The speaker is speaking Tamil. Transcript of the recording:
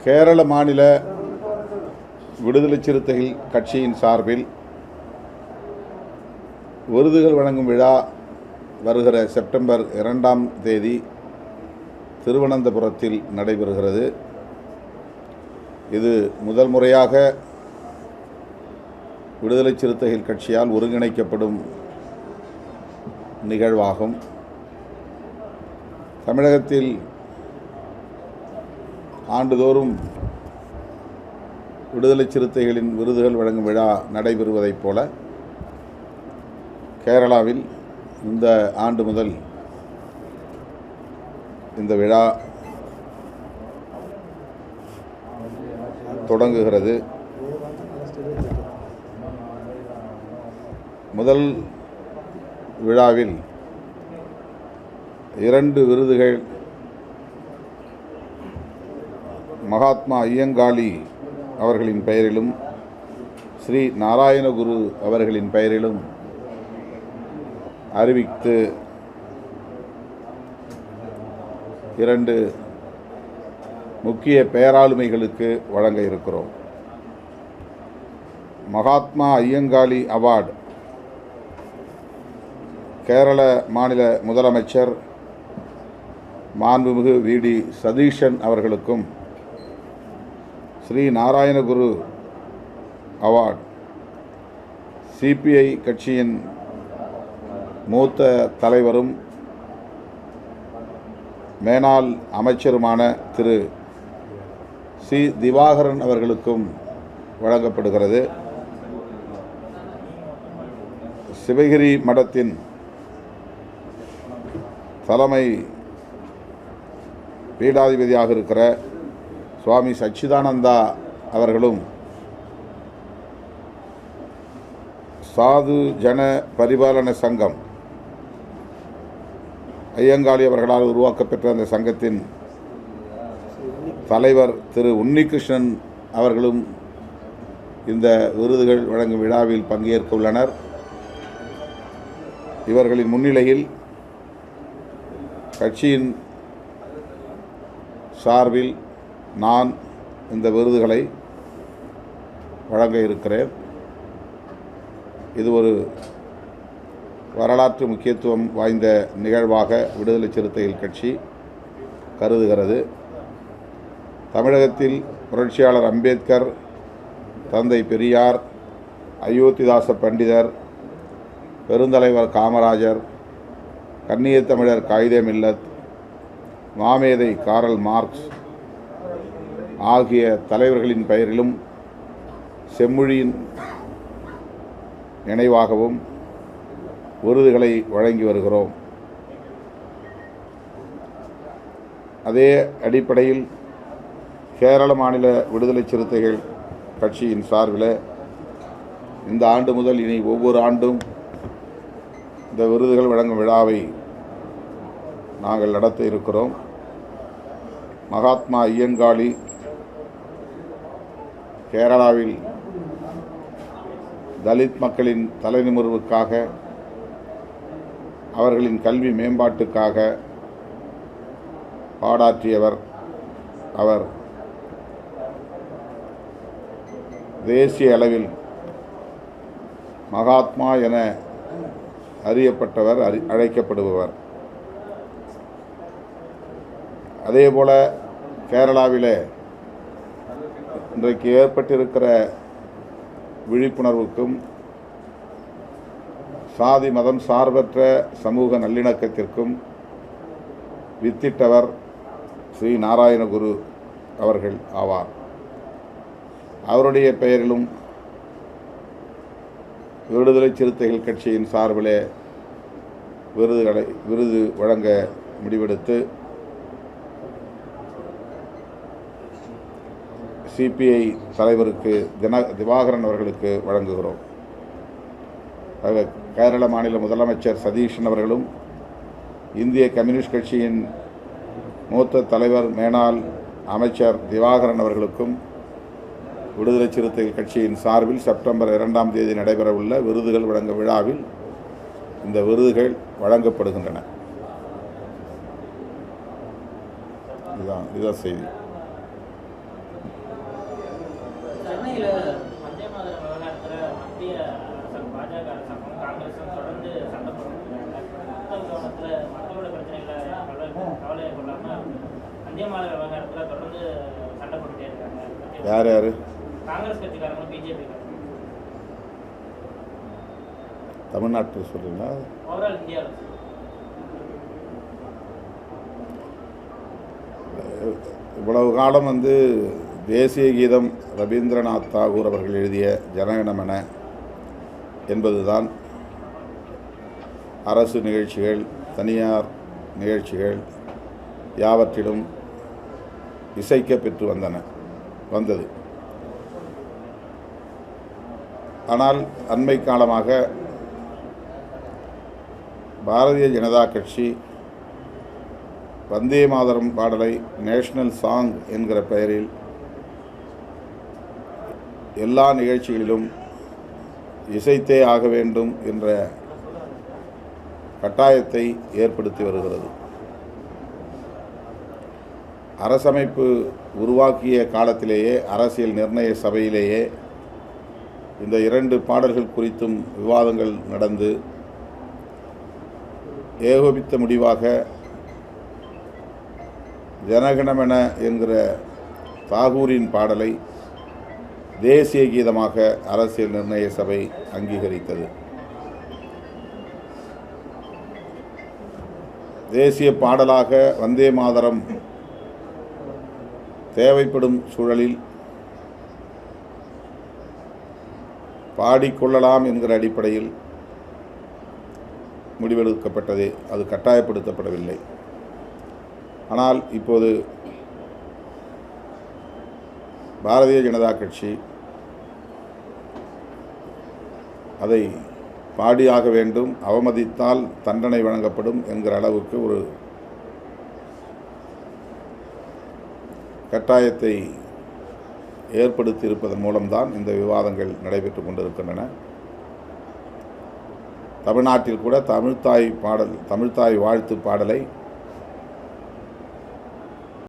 கேரள மாநில விடுதலை சிறுத்தைகள் கட்சியின் சார்பில் விருதுகள் வழங்கும் விழா வருகிற செப்டம்பர் 2ஆம் தேதி திருவனந்தபுரத்தில் நடைபெறுகிறது. இது முதல் முறையாக விடுதலை சிறுத்தைகள் கட்சியால் ஒருங்கிணைக்கப்படும் நிகழ்வாகும். தமிழகத்தில் ஆண்டுதோறும் விடுதலை சிறுத்தைகளின் விருதுகள் வழங்கும் விழா நடைபெறுவதைப் போல கேரளாவில் இந்த ஆண்டு முதல் இந்த விழா தொடங்குகிறது. முதல் விழாவில் 2 விருதுகள் மகாத்மா ஐயங்காளி அவர்களின் பெயரிலும் ஸ்ரீ நாராயணகுரு அவர்களின் பெயரிலும் அறிவித்து 2 முக்கிய பேராளுமைகளுக்கு வழங்க இருக்கிறோம். மகாத்மா ஐயங்காளி அவார்டு கேரள மாநில முதலமைச்சர் மாண்புமிகு வி.டி. சதீஷன் அவர்களுக்கும், ஸ்ரீ நாராயணகுரு அவார்டு சிபிஐ கட்சியின் மூத்த தலைவரும் மேனாள் அமைச்சருமான திரு சி. திவாகரன் அவர்களுக்கும் வழங்கப்படுகிறது. சிவகிரி மடத்தின் தலைமை பீடாதிபதியாக இருக்கிற சுவாமி சச்சிதானந்தா அவர்களும், சாது ஜன பரிபாலன சங்கம் ஐயங்காளி அவர்களால் உருவாக்கப்பெற்ற அந்த சங்கத்தின் தலைவர் திரு உன்னிகிருஷ்ணன் அவர்களும் இந்த விருதுகள் வழங்கும் விழாவில் பங்கேற்க உள்ளனர். இவர்களின் முன்னிலையில் கட்சியின் சார்பில் நான் இந்த விருதுகளை வழங்க இருக்கிறேன். இது ஒரு வரலாற்று முக்கியத்துவம் வாய்ந்த நிகழ்வாக விடுதலை சிறுத்தைகள் கட்சி கருதுகிறது. தமிழகத்தில் புரட்சியாளர் அம்பேத்கர், தந்தை பெரியார், அயோத்திதாச பண்டிதர், பெருந்தலைவர் காமராஜர், கன்னியத் தமிழர் காயிதே மில்லத், மாமேதை காரல் மார்க்ஸ் ஆகிய தலைவர்களின் பெயரிலும் செம்மொழியின் நினைவாகவும் விருதுகளை வழங்கி வருகிறோம். அதே அடிப்படையில் கேரள மாநில விடுதலை சிறுத்தைகள் கட்சியின் சார்பில் இந்த ஆண்டு முதல் இனி ஒவ்வொரு ஆண்டும் இந்த விருதுகள் வழங்கும் விழாவை நாங்கள் நடத்த இருக்கிறோம். மகாத்மா ஐயங்காளி கேரளாவில் தலித் மக்களின் தலைநிமிர்வுக்காக, அவர்களின் கல்வி மேம்பாட்டுக்காக பாடாற்றியவர். அவர் தேசிய அளவில் மகாத்மா என அறியப்பட்டவர், அழைக்கப்படுபவர். அதேபோல கேரளாவிலே இன்றைக்கு ஏற்பட்டிருக்கிற விழிப்புணர்வுக்கும் சாதி மதம் சார்பற்ற சமூக நல்லிணக்கத்திற்கும் வித்திட்டவர் ஸ்ரீ நாராயணகுரு அவர்கள் ஆவார். அவருடைய பெயரிலும் விடுதலை சிறுத்தைகள் கட்சியின் சார்பிலே விருது வழங்க முடிவெடுத்து சிபிஐ தலைவருக்கு திவாகரன் அவர்களுக்கு வழங்குகிறோம். கேரள மாநில முதலமைச்சர் சதீஷன் அவர்களும், இந்திய கம்யூனிஸ்ட் கட்சியின் மூத்த தலைவர் மேனாள் அமைச்சர் திவாகரன் அவர்களுக்கும் விடுதலை சிறுத்தைகள் கட்சியின் சார்பில் செப்டம்பர் 2ஆம் தேதி நடைபெறவுள்ள விருதுகள் வழங்கும் விழாவில் இந்த விருதுகள் வழங்கப்படுகின்றன. இதுதான் செய்தி. சென்னையில் வந்தே மாதரம் விவகாரத்தில் மத்திய அரசாங்கம் பாஜக அரசாங்கம் காங்கிரஸும் தொடர்ந்து சண்டை போட்டுருக்காங்க. மக்கள் கவனத்தில் மக்களோட பிரச்சனைகளை கவலையை கொள்ளாமல் வந்தே மாதர விவகாரத்தில் தொடர்ந்து சண்டை போட்டுட்டே இருக்காங்க. யார் யார்? காங்கிரஸ் கட்சிக்காரங்களும் பிஜேபி தமிழ்நாட்டில் சொல்றீங்களா? ஓவரால் இந்தியாவில் இவ்வளவு காலம் தேசிய கீதம் ரவீந்திரநாத் தாகூர் அவர்கள் எழுதிய ஜனகணமன என்பதுதான் அரசு நிகழ்ச்சிகள், தனியார் நிகழ்ச்சிகள் யாவற்றிலும் இசைக்க பெற்று வந்தது. ஆனால் அண்மை காலமாக பாரதிய ஜனதா கட்சி வந்தே மாதரம் பாடலை நேஷனல் சாங் என்கிற பெயரில் எல்லா நிகழ்ச்சிகளிலும் இசைத்தே ஆக வேண்டும் என்ற கட்டாயத்தை ஏற்படுத்தி வருகிறது. அரசமைப்பு உருவாக்கிய காலத்திலேயே அரசியல் நிர்ணய சபையிலேயே இந்த 2 பாடல்கள் குறித்தும் விவாதங்கள் நடந்து ஏகோபித்த முடிவாக ஜனகணமன என்கிற தாகூரின் பாடலை தேசிய கீதமாக அரசியல் நிர்ணய சபை அங்கீகரித்தது. தேசிய பாடலாக வந்தே மாதரம் தேவைப்படும் சூழலில் பாடிக்கொள்ளலாம் என்கிற அடிப்படையில் முடிவெடுக்கப்பட்டது. அது கட்டாயப்படுத்தப்படவில்லை. ஆனால் இப்போது பாரதிய ஜனதா கட்சி அதை பாடியாக வேண்டும், அவமதித்தால் தண்டனை வழங்கப்படும் என்கிற அளவுக்கு ஒரு கட்டாயத்தை ஏற்படுத்தியிருப்பதன் மூலம்தான் இந்த விவாதங்கள் நடைபெற்று கொண்டிருக்கின்றன. தமிழ்நாட்டில் கூட தமிழ்த்தாய் வாழ்த்து பாடலை